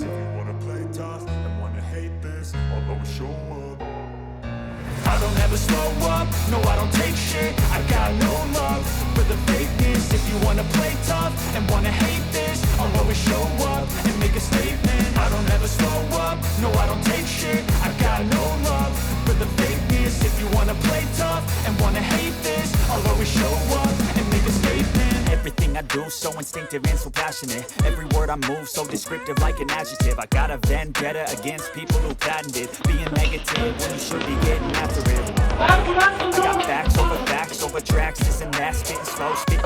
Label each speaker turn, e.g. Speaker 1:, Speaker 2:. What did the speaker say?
Speaker 1: If you wanna play tough and wanna hate this, I'll always show up. I don't ever slow up, no I don't take shit. I got no love for the fakeness. If you wanna play tough and wanna hate this, I'll always show up and make a statement. I don't ever slow up, no I don't take shit. I got no love for the fakeness. If you wanna play tough and wanna hate this, I'll always show up and make a statement. Everything I do so instinctive and so passionate. Every word I move so descriptive like an adjective. I got a vendetta against people who patented being negative when you should be getting after it. I got facts over tracks, this and that, spitting slow, spitting